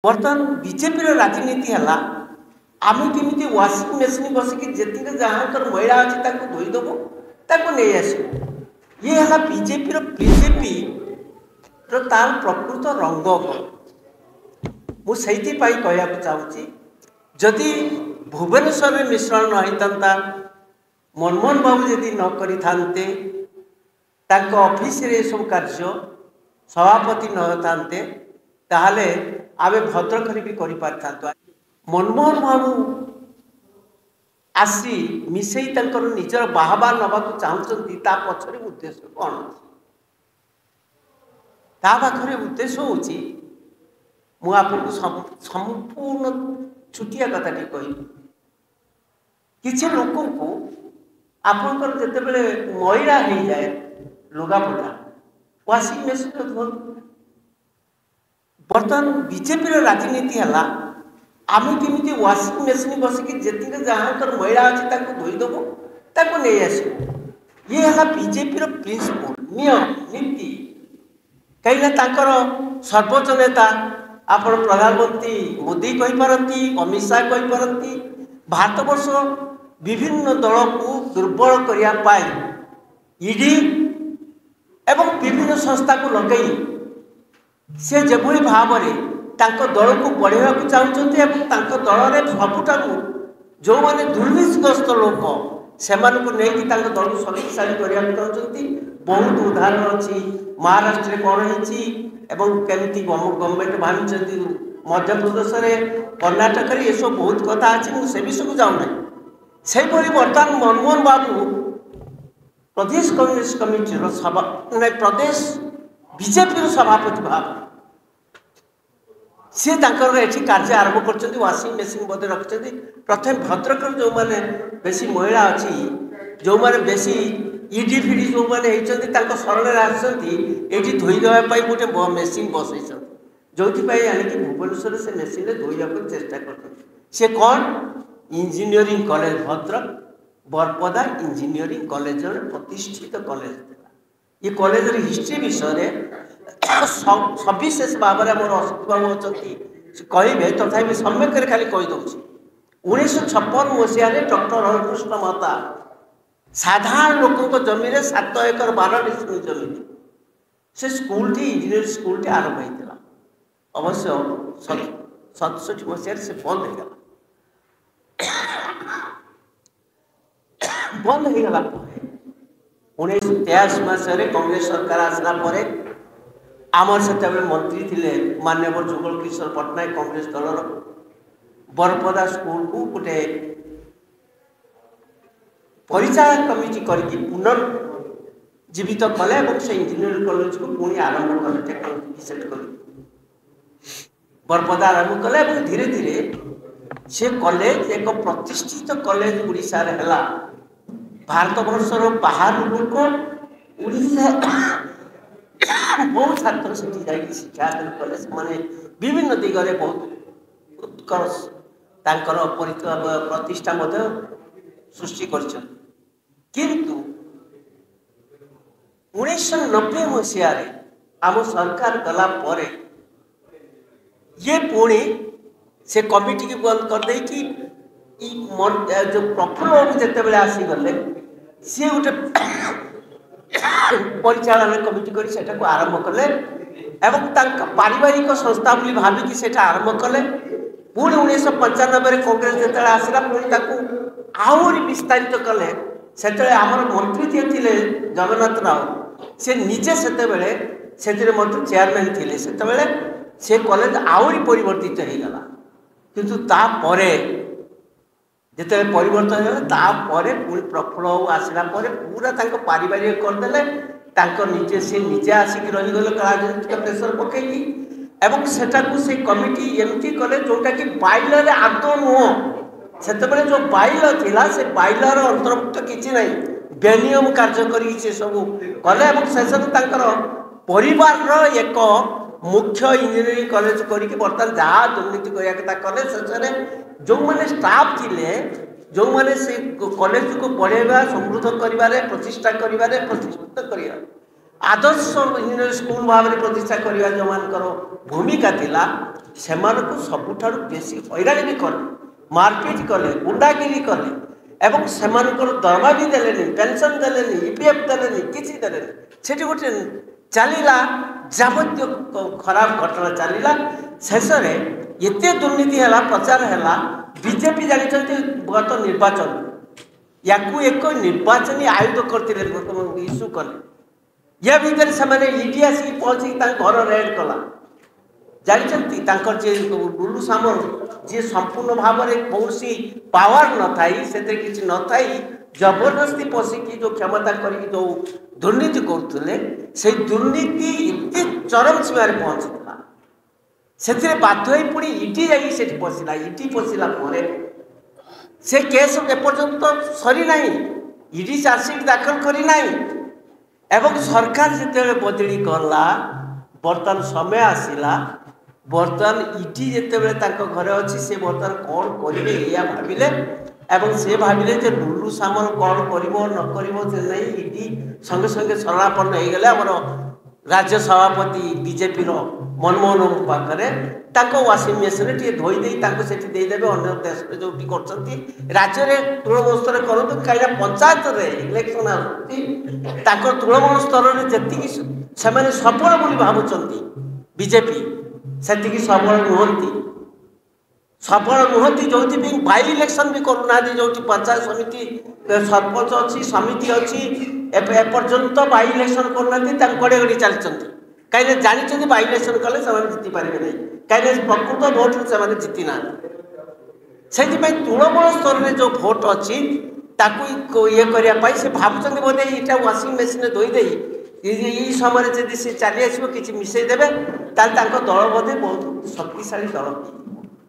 बर्तमान बीजेपी राजनीति है आम केमी वाशिंग मेसीन बसिक जी जहाँ मैला अच्छी धोईदेबू नहीं आस ये है बीजेपी तार प्रकृत रंग मुझे कहना चाहूँगी जदि भुवनेश्वर में मिश्रण न होता मनमोहन बाबू यदि न करते ऑफिस रे सब कार्य सभापति न होते ताहले आमे भद्रक भी कर मनमोहन बाबू आसी मिसई निजर बाहबा नवा चाहते पछरे उद्देश्य कौन पाखे उद्देश्य हूँ मुझे संपूर्ण छुटिया कथा कह किसी लोक को आपंकर जिते बड़े मैला हो जाए लुगापटा वाशिंग मेसीन बर्तमान बीजेपी राजनीति है आम केमी वाशिंग मेसीन बसिक जी जहाँ मैला अच्छी धोईदेबू नहीं आस ये है बीजेपी प्रिंसिपल नियम नीति कहीं सर्वोच्च नेता आपण प्रधानमंत्री मोदी कहींपारती अमित शाह कहींपारती भारत वर्ष विभिन्न दल को दुर्बल करने ईडी एवं विभिन्न संस्था को लगे से जो भाव में दल को बढ़ावा चाहते दल में सबुठ जो मैंने दुर्नीतिग्रस्त लोक से दल को शक्तिशाली करने चाहते बहुत उदाहरण अच्छी महाराष्ट्र कौन होती गवर्नमेंट भावी मध्य प्रदेश में कर्णाटक में ये सब बहुत कथा अच्छी मुझे विषय को जाऊना से बर्तमान मनमोहन बाबू प्रदेश कांग्रेस कमिटी सभा प्रदेश बीजेपी सभापति भाव सी ये कार्य आरंभ कर वाशिंग मेसीन बदे रखते प्रथम भद्रक जो मैंने बेसी महिला अच्छी जो मैंने बेसी ईडी फिडी जो मैंने शरण आसती धोईदेवाई गोटे मेसीन बसई जो आनिक भुवनेश्वर से मेसीन धोईवा चेष्टा कर कौन engineering college Bhadrak Baripada engineering college प्रतिष्ठित कॉलेज ये कॉलेज हिस्ट्री विषय सविशेष भाव में मोर अशोक बाबू अच्छा कहे तथा सम्यक खाली कहीदे 1956 मसीह डॉक्टर हरिकृष्ण महता साधारण लोकों जमी 7 एकर 12 डिस्ट्रिक्ट जमी से स्कूल इंजीनियर स्कूल आरंभ होता अवश्य 67 मसीह से बंद हो गला बंद हो गला 1983 मसीह कांग्रेस सरकार आसला आमर से मंत्री थे माननीय जुगल किशोर पट्टनायक कांग्रेस दलर बरपदा स्कूल को गोटे परिचालन कमिटी करके पुनर्जीवित कले से इंजीनियरिंग कॉलेज को पुणी आरंभ कले टेक्नोलॉजी सेट कर बरपदा आरंभ कले धीरे धीरे से कॉलेज एक प्रतिष्ठित कॉलेज उड़ीसा रे हला भारत वर्षर बाहर लोक उड़ीसा बहुत छात्र से शिक्षा अध्ययन कले से विभिन्न दिगरे बहुत उत्कर्ष प्रतिष्ठा सृष्टि कर किंतु 1990 मसीह आम सरकार गला पर ये पुणी से कमिटी की बंद कर दे कि जो प्रफुल्ल बाबू जिते आसीगले सी गोटे परिचालन कमिटी कर आरंभ कले पारिवारिक संस्था भाविकी से आरंभ कले पुणी 1995 कांग्रेस जो आसला पुणी आहरी विस्तारित कले से आमर मंत्री जी थे जगन्नाथ राव से निजे से चेयरमैन थे से कॉलेज आहरी परिवर्तित हो गला किंतु तापरे जिते परिवर्तन होगा पुणी प्रफुल्ल बाबू आसला पूरा पारिवारिक करदे निजे से निजे आसिक रहीगले राजनीतिक प्रेसर पकईकी एवं सेटा से कमिटी एमती कले जोटा कि बाइलर आदौ नुह से जो बाइल थिला से बाइलर अंतर्भुक्त किसी ना बेनियम कार्य कर सब कले शेष परिवार एक मुख्य इंजीनियरिंग कॉलेज करके बर्तमान जहाँ दुर्नीति करने कले शेष जो मैंने स्टाफ थे जो मैंने से कॉलेज को बढ़ेगा समृद्ध कर प्रतिष्ठा कर प्रतिष्ठित कर आदर्श इंजीनियर स्कूल भाव में प्रतिष्ठा करने जो मान भूमिका थिला सेमानकु सबुठारु बेसी हैरानी भी कले मारपीट कले गुंडागिरी कले एवं सेमानकर दरमा भी देलेनी पेंशन देलेनी ईपीएफ देलेनी किसी देलेनी सेठी गोटे चलिला जावत्य खराब घटना चलिला शेष में एते दुर्नीति है प्रचार है बीजेपी जानते गत निर्वाचन या एक निर्वाचन आयुध करते इश्यू कले या भितर से ईडी आसिक पहुँचिक घर रेड कला जानते लुलु सामल जी संपूर्ण भाव में कौन पावर न थाई से किसी न थाई जबरदस्ती पशिकी जो क्षमता करी जो दुर्नीति करुले से दुर्नीति इतने चरम सीमार पहुँचता से बाध्य पुणी ईडी जा पशिला ईडी पशिला से केस एपर्यंत सरी ना ईडी चार्जसीट दाखल करना एवं सरकार जिते बदली गला बर्तमान समय आसला बर्तमान ईडी जिते घरे अच्छी से बर्तमान कौन करेंगे या भाविले एवं से भाविले जे लुलु सामल कौन कर ईडी संगे संगे शरणापन्न हो गले आम राज्य सभापति बीजेपी मनमोहन पाखे वाशिंग मेसीन टे धोईदे देदेवे अन्य देश में जो कर राज्य में तृणमूल स्तर करूँ कहीं पंचायत इलेक्शन आसुच्च तृणमूल स्तर में जी से सफल बोली भावुंट बीजेपी से सफल नुहति सफल नुहति जो बाई इलेक्शन भी करूना जो पंचायत समिति सरपंच अच्छी समिति अच्छी एपर्यंत बाई इलेक्शन करना गड़े गड़ी चलती कहीं जानते बाई इलेक्शन कले जीति पारे नहीं कहीं प्रकृत भोट से जीति ना से तृणमूल स्तर में जो भोट अच्छी ये करने से भावुं बोधे यहाँ वाशिंग मेसीन धोईदे ये समय जब सी चली आसो कि मिसईदेवे दल बोधे बहुत शक्तिशाली दल